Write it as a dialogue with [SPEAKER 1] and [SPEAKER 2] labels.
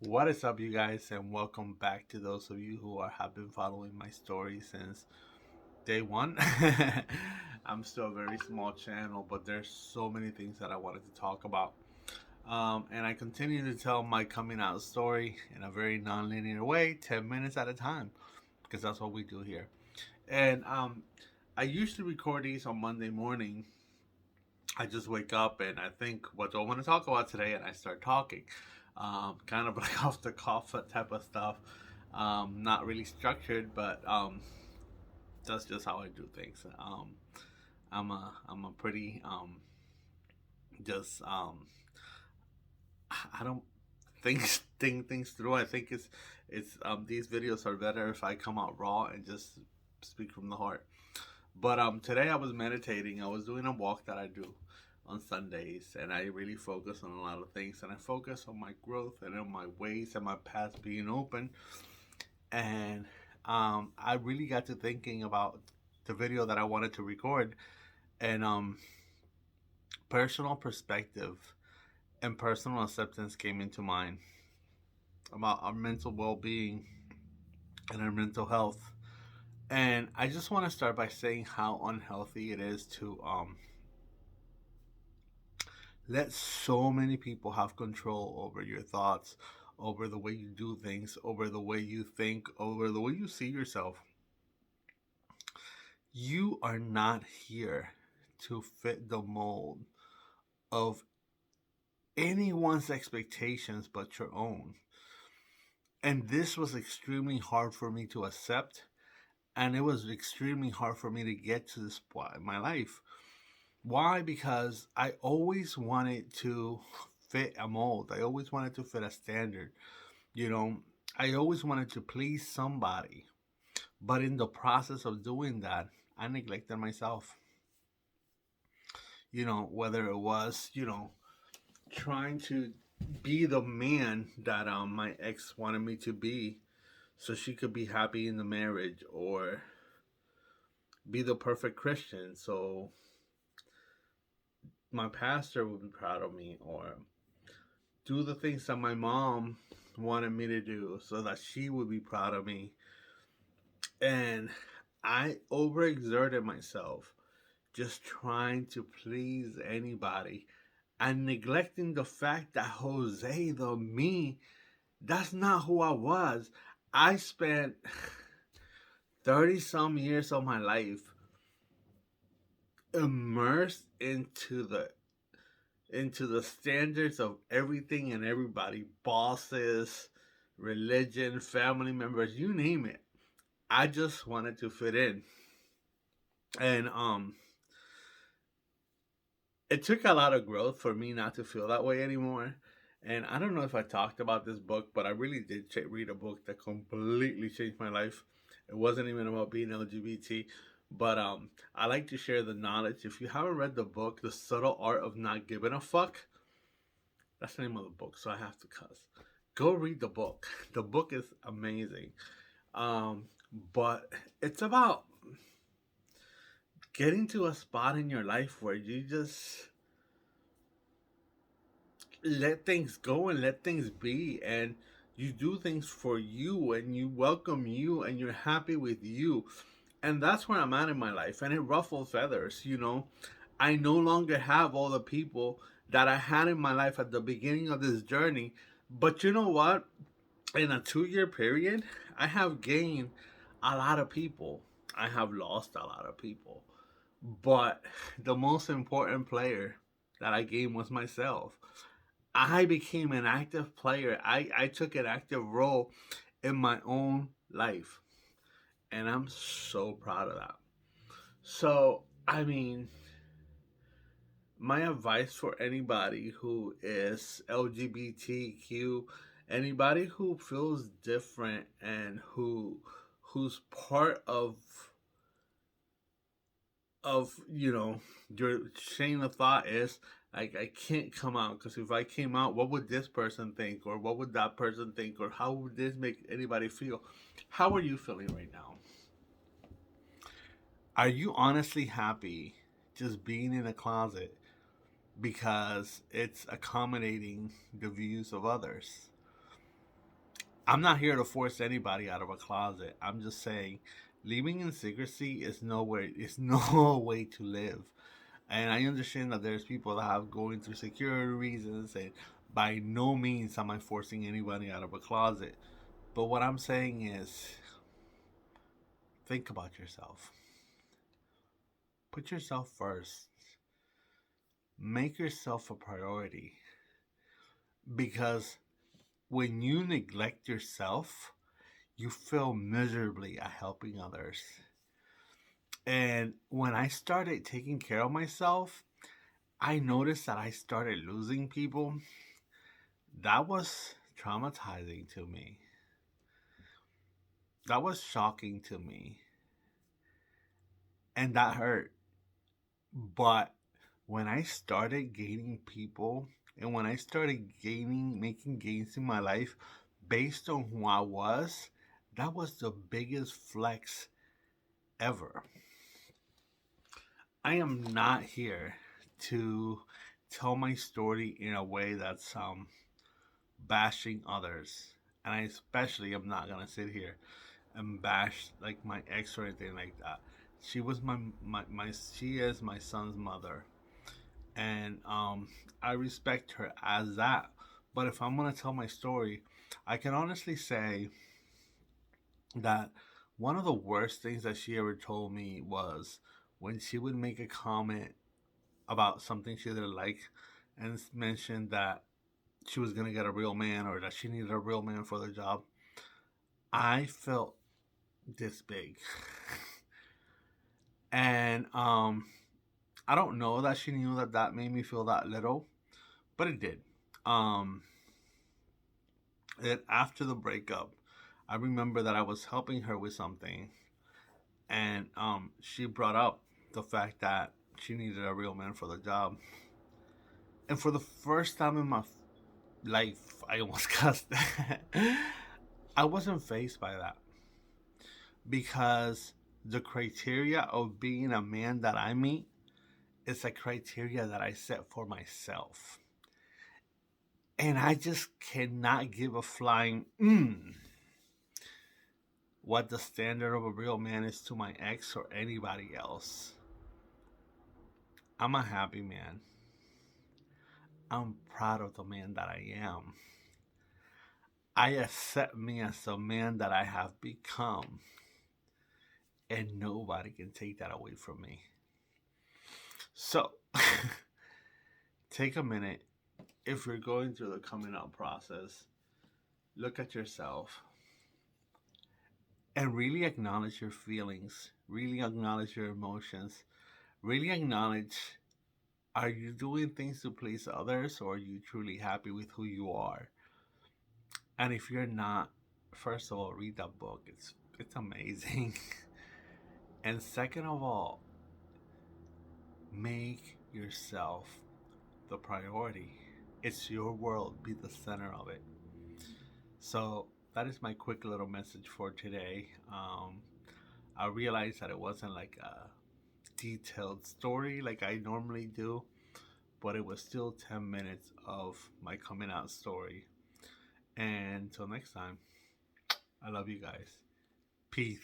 [SPEAKER 1] What is up, you guys, and welcome back to those of you who have been following my story since day one. I'm still a very small channel, but there's so many things that I wanted to talk about. And I continue to tell my coming out story in a very non-linear way, 10 minutes at a time, because that's what we do here. And I usually record these on Monday morning. I just wake up and I think, what do I want to talk about today? And I start talking, kind of like off the cuff type of stuff. Not really structured, but that's just how I do things. I'm a pretty just I don't think things through. I think it's these videos are better if I come out raw and just speak from the heart. But today I was meditating. I was doing a walk that I do on Sundays, and I really focus on a lot of things. And I focus on my growth and on my ways and my path being open. And I really got to thinking about the video that I wanted to record, and personal perspective and personal acceptance came into mind about our mental well-being and our mental health. And I just want to start by saying how unhealthy it is to let so many people have control over your thoughts, over the way you do things, over the way you think, over the way you see yourself. You are not here to fit the mold of anyone's expectations but your own. And this was extremely hard for me to accept. And it was extremely hard for me to get to this point in my life. Why? Because I always wanted to fit a mold. I always wanted to fit a standard. You know, I always wanted to please somebody. But in the process of doing that, I neglected myself. Whether it was, trying to be the man that my ex wanted me to be so she could be happy in the marriage, or be the perfect Christian so my pastor would be proud of me, or do the things that my mom wanted me to do so that she would be proud of me. And I overexerted myself just trying to please anybody and neglecting the fact that Jose, the me, that's not who I was. I spent 30 some years of my life immersed into the standards of everything and everybody, bosses, religion, family members, you name it. I just wanted to fit in. And it took a lot of growth for me not to feel that way anymore. And I don't know if I talked about this book, but I really did read a book that completely changed my life. It wasn't even about being LGBT, but I like to share the knowledge. If you haven't read the book, The Subtle Art of Not Giving a Fuck, that's the name of the book, so I have to cuss. Go read the book. The book is amazing. Um, but it's about getting to a spot in your life where you just let things go and let things be, and you do things for you, and you welcome you, and you're happy with you. And that's where I'm at in my life, and it ruffles feathers. I no longer have all the people that I had in my life at the beginning of this journey. But you know what? In a 2 year period, I have gained a lot of people. I have lost a lot of people. But the most important player that I gained was myself. I became an active player. I took an active role in my own life. And I'm so proud of that. So, I mean, my advice for anybody who is LGBTQ, anybody who feels different and who's part of your chain of thought is like, I can't come out because if I came out, what would this person think, or what would that person think, or how would this make anybody feel? How are you feeling right now? Are you honestly happy just being in a closet because it's accommodating the views of others? I'm not here to force anybody out of a closet. I'm just saying living in secrecy is nowhere is no way to live. And I understand that there's people that have going through security reasons, and by no means am I forcing anybody out of a closet. But what I'm saying is think about yourself. Put yourself first. Make yourself a priority. Because when you neglect yourself, you fail miserably at helping others. And when I started taking care of myself, I noticed that I started losing people. That was traumatizing to me. That was shocking to me. And that hurt. But when I started gaining people and when I started making gains in my life based on who I was, that was the biggest flex ever. I am not here to tell my story in a way that's bashing others. And I especially am not gonna sit here and bash like my ex or anything like that. She was my she is my son's mother. And I respect her as that. But if I'm gonna tell my story, I can honestly say that one of the worst things that she ever told me was when she would make a comment about something she didn't like and mentioned that she was gonna get a real man or that she needed a real man for the job. I felt this big. And I don't know that she knew that that made me feel that little, but it did. Um After the breakup, I remember that I was helping her with something, and she brought up the fact that she needed a real man for the job. And for the first time in my life, I almost cussed. I wasn't faced by that because the criteria of being a man that I meet is a criteria that I set for myself. And I just cannot give a flying what the standard of a real man is to my ex or anybody else. I'm a happy man. I'm proud of the man that I am. I accept me as the man that I have become, and nobody can take that away from me. So, take a minute. If you're going through the coming out process, look at yourself and really acknowledge your feelings, really acknowledge your emotions, really acknowledge, are you doing things to please others or are you truly happy with who you are? And if you're not, first of all, read that book. It's amazing. And second of all, make yourself the priority. It's your world. Be the center of it. So that is my quick little message for today. I realized that it wasn't like a detailed story like I normally do, but it was still 10 minutes of my coming out story. And until next time, I love you guys. Peace.